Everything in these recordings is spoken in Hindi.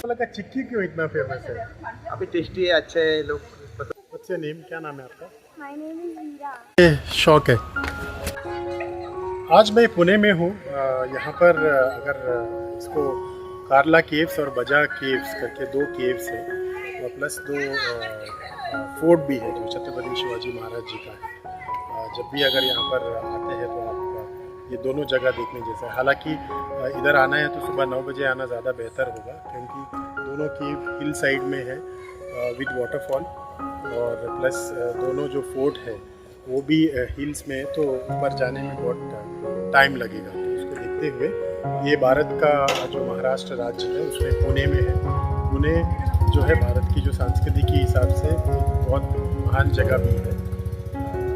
का चिक्की क्यों इतना फेमस है? अभी टेस्टी है, अच्छे है लोग। बच्चे नेम क्या नाम है आपका? माय नेम इज वीरा। ये शौक है। आज मैं पुणे में हूँ। यहाँ पर अगर इसको कार्ला केव्स और बजा केव्स करके दो केव्स है और प्लस दो फोर्ट भी है जो छत्रपति शिवाजी महाराज जी का है। जब भी अगर यहाँ पर आते हैं तो आप ये दोनों जगह देखने जैसा है। हालांकि इधर आना है तो सुबह 9 बजे आना ज़्यादा बेहतर होगा, क्योंकि दोनों केव हिल साइड में है विद वाटरफॉल, और प्लस दोनों जो फोर्ट है वो भी हिल्स में है, तो ऊपर जाने में बहुत टाइम लगेगा। तो उसको देखते हुए ये भारत का जो महाराष्ट्र राज्य है उसमें पुणे में है। पुणे जो है भारत की जो संस्कृति के हिसाब से बहुत महान जगह भी है।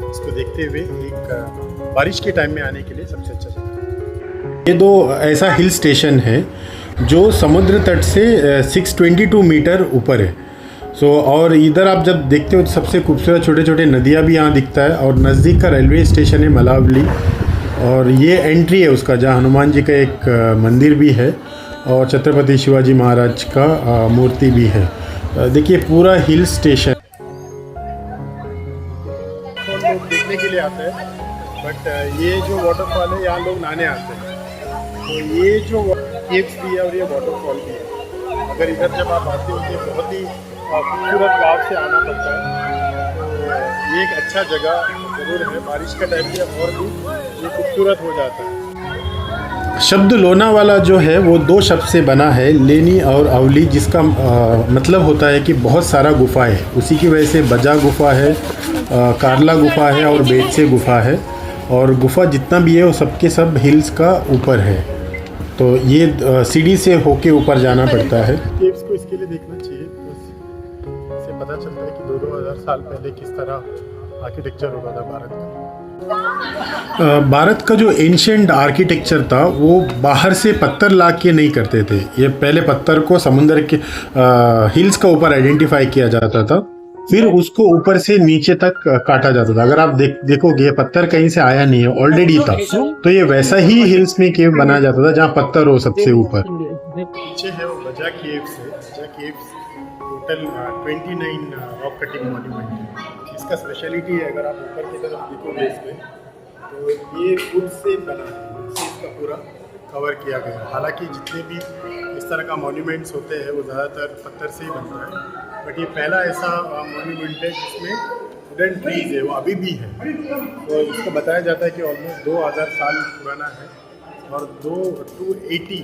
इसको देखते हुए एक बारिश के टाइम में आने के लिए सबसे अच्छा जगह है। ये दो ऐसा हिल स्टेशन है जो समुद्र तट से 622 मीटर ऊपर है। और इधर आप जब देखते हो तो सबसे खूबसूरत छोटे छोटे नदियाँ भी यहाँ दिखता है, और नज़दीक का रेलवे स्टेशन है मलावली, और ये एंट्री है उसका जहाँ हनुमान जी का एक मंदिर भी है और छत्रपति शिवाजी महाराज का मूर्ति भी है। देखिए पूरा हिल स्टेशन लोग देखने के लिए आते हैं, बट ये जो वाटरफॉल है यहाँ लोग नहाने आते हैं। तो ये जो केव्स भी है और ये वाटरफॉल भी है। अगर इधर जब आप आते हो तो बहुत ही खूबसूरत गाँव से आना पड़ता है, तो ये एक अच्छा जगह ज़रूर है। बारिश का टाइम भी और भी ये खूबसूरत हो जाता है। शब्द लोनावाला जो है वो दो शब्द से बना है, लेनी और अवली, जिसका मतलब होता है कि बहुत सारा गुफा है। उसी की वजह से बजा गुफा है, कार्ला गुफा है और बेटसे गुफा है, और गुफा जितना भी है वो सबके सब हिल्स का ऊपर है। तो ये सीढ़ी से होके ऊपर जाना पड़ता है। केव्स को इसके लिए देखना चाहिए, इससे पता चलता है कि 2000 साल पहले किस तरह आर्किटेक्चर होता था भारत का। भारत का जो एंशिएंट आर्किटेक्चर था वो बाहर से पत्थर ला के नहीं करते थे। ये पहले पत्थर को समुद्र के हिल्स का ऊपर आइडेंटिफाई किया जाता था, फिर उसको ऊपर से नीचे तक काटा जाता था। अगर आप देखोगे ये पत्थर कहीं से आया नहीं है, ऑलरेडी था, तो ये वैसा ही हिल्स में केव बनाया जाता था जहाँ पत्थर हो सबसे ऊपर। पीछे है वो बजा केव्स है। बजा caves total 29 rock cutting monument है। इसका स्पेशलिटी है, अगर आप ऊपर की तरफ देखोगे इसमें, तो ये वुड से बना है, इसका पूरा कवर किया गया है। हालांकि जितने भी इस तरह का मॉन्यूमेंट्स होते हैं वो ज़्यादातर पत्थर से ही बनता है, बट ये पहला ऐसा मॉन्यूमेंट है जिसमें वुडन ट्रीज है, वो अभी भी है। तो इसको बताया जाता है कि ऑलमोस्ट 2000 साल पुराना है, और 280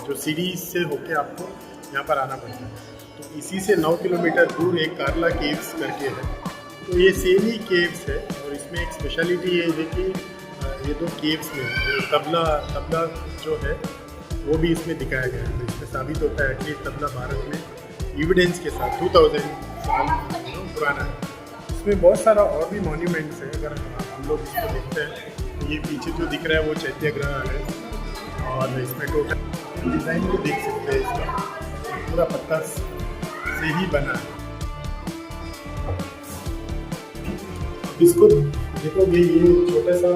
जो सीढ़ी से होके आपको यहाँ पर आना पड़ता है। तो इसी से 9 किलोमीटर दूर एक कार्ला केव्स करके है, तो ये सेम ही केव्स है। और इसमें एक स्पेशलिटी ये है कि ये दो केव्स में तबला जो है वो भी इसमें दिखाया गया है। तो इसमें साबित होता है कि तबला भारत में एविडेंस के साथ 2000 साल पुराना है। इसमें बहुत सारा और भी मॉन्यूमेंट्स है। अगर हम लोग इसको देखते हैं तो ये पीछे जो दिख रहा है वो चैत्याग्रह है, और इसमें टोटल डिज़ाइन भी देख सकते हैं। इसका पूरा पत्थर से ही बना है। इसको देखोगे ये छोटा सा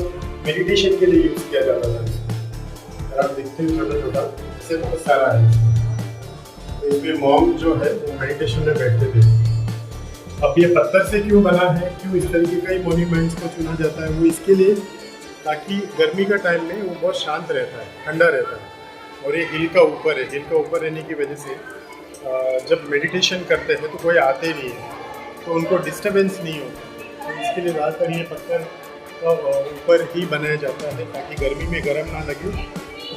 मेडिटेशन के लिए यूज़ किया जाता था। अगर आप देखते हैं छोटा छोटा इससे बहुत सारा है। तो इसमें मॉन्क जो है वो मेडिटेशन में बैठते थे। अब ये पत्थर से क्यों बना है, क्यों इस तरीके का ही मॉन्यूमेंट्स को चुना जाता है, वो इसके लिए ताकि गर्मी का टाइम में वो बहुत शांत रहता है, ठंडा रहता है। और ये हिल का ऊपर है, हिल का ऊपर रहने की वजह से जब मेडिटेशन करते हैं तो कोई आते नहीं है, तो उनको डिस्टर्बेंस नहीं होता। तो इसके लिए ज़्यादातर ये पत्थर का ऊपर ही बनाया जाता है ताकि गर्मी में गर्म ना लगे,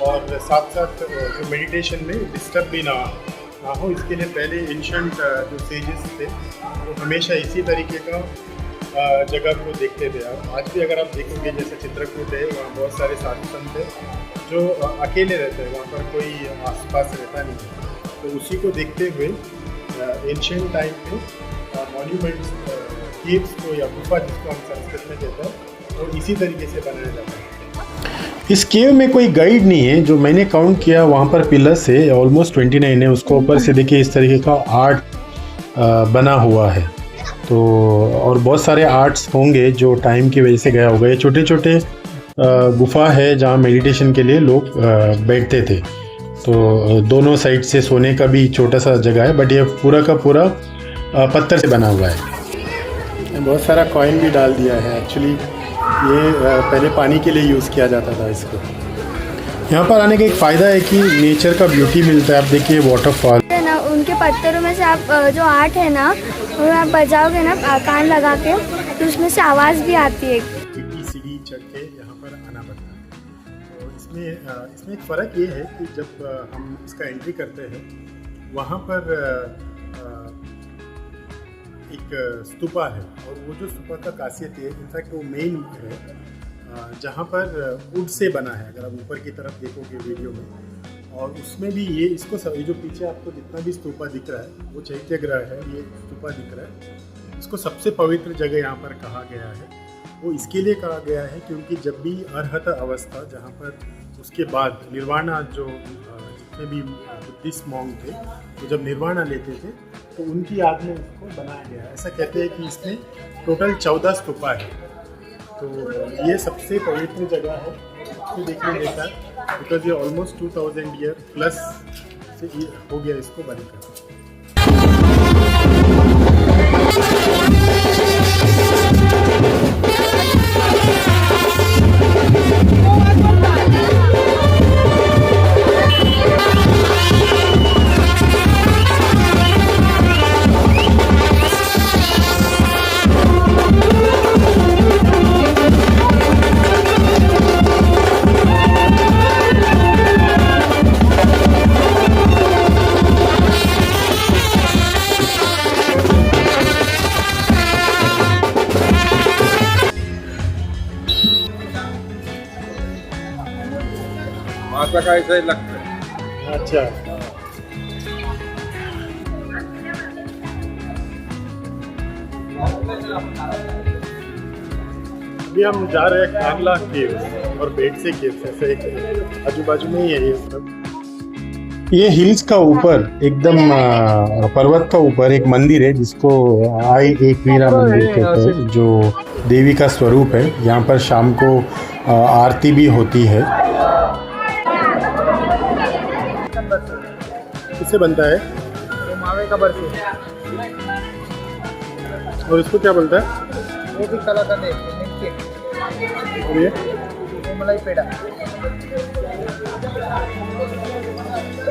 और साथ साथ जो मेडिटेशन में डिस्टर्ब भी ना हो। इसके लिए पहले एंशिएंट जो सेजेस थे वो हमेशा इसी तरीके का जगह को देखते थे। आज भी अगर आप देखोगे जैसे चित्रकूट है, वहाँ बहुत सारे साधु संत हैं जो अकेले रहते हैं, वहाँ पर कोई आसपास रहता नहीं है। तो उसी को देखते हुए एंशिएंट टाइम में मॉन्यूमेंट्स केव्स को या गुफा जिसको हम संस्कृत में कहते हैं, तो इसी तरीके से बनाया जाता है। इस केव में कोई गाइड नहीं है, जो मैंने काउंट किया वहाँ पर पिलर्स है ऑलमोस्ट 29 है। उसको ऊपर से देखिए इस तरीके का आर्ट बना हुआ है। तो और बहुत सारे आर्ट्स होंगे जो टाइम की वजह से गया होगा। ये छोटे छोटे गुफा है जहाँ मेडिटेशन के लिए लोग बैठते थे। तो दोनों साइड से सोने का भी छोटा सा जगह है, बट ये पूरा का पूरा पत्थर से बना हुआ है। बहुत सारा कॉइन भी डाल दिया है। एक्चुअली ये पहले पानी के लिए यूज़ किया जाता था इसको। यहाँ पर आने का एक फ़ायदा है कि नेचर का ब्यूटी मिलता है। आप देखिए वाटरफॉल है ना, उनके पत्थरों में से आप जो आर्ट है ना, वो आप बजाओगे ना कान लगा के, तो उसमें से आवाज़ भी आती है। सीढ़ी चढ़ के यहाँ पर आना पड़ता है। तो इसमें एक फ़र्क ये है कि जब हम इसका एंट्री करते हैं वहाँ पर एक स्तूपा है, और वो जो स्तूपा का खासियत है, इनफैक्ट वो मेन है जहाँ पर वुड से बना है। अगर आप ऊपर की तरफ देखोगे वीडियो में, और उसमें भी ये जो पीछे आपको जितना भी स्तूपा दिख रहा है वो चैत्यग्रह है, ये स्तूपा दिख रहा है, इसको सबसे पवित्र जगह यहाँ पर कहा गया है। वो इसके लिए कहा गया है क्योंकि जब भी अरहत अवस्था, जहाँ पर उसके बाद निर्वाणा, जो जितने भी बुद्धिस्ट मॉन्क थे तो जब निर्वाणा लेते थे तो उनकी याद में इसको बनाया गया है। ऐसा कहते हैं कि इसमें टोटल 14 स्तूपा है। तो ये सबसे पवित्र जगह है इसको देखने जैसा, बिकॉज ये ऑलमोस्ट 2000 ईयर प्लस से ये हो गया इसको बनकर। माता का ऐसा ही लगता है। अच्छा, अभी हम जा रहे हैं कांगला केव्स और बेटसे केव्स, ऐसे एक आजू बाजू में ही है ये सब। ये हिल्स का ऊपर एकदम पर्वत का ऊपर एक मंदिर है जिसको एक वीरा मंदिर कहते हैं, जो देवी का स्वरूप है। यहाँ पर शाम को आरती भी होती है। किससे बनता है? ये मावे का बर्फी, और इसको क्या बोलता है? वो भी कला का देख, और ये मलाई पेड़ा।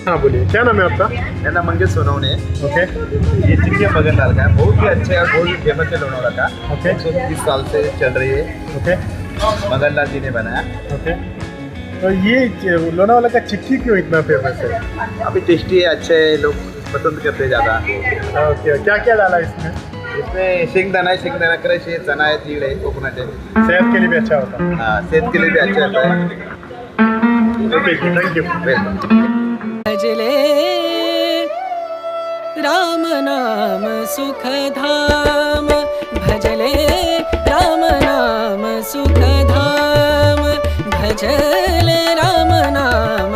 हाँ बोलिए, क्या नाम है आपका? मेरा नाम मंगेश सोनवणे। ओके, ये चिड़िया मगन लाल का है, बहुत ही अच्छा है, बहुत ही फेमस है लोनावाला का। ओके, 130 साल से चल रही है। ओके, मगन लाल जी ने बनाया। ओके। तो ये लोनावाला का चिक्की क्यों इतना फेमस है? अभी टेस्टी है, अच्छे है, लोग पसंद करते हैं ज़्यादा। ओके, क्या क्या डाला इसमें? इसमें शेंगदाना क्रश है, चना है, तिल है, कोकोनट है। सेहत के लिए भी अच्छा होता है। हाँ, सेहत के लिए भी अच्छा होता है। Okay, thank you. भजले राम नाम सुख धाम, भजले राम नाम सुख धाम, भजले राम नाम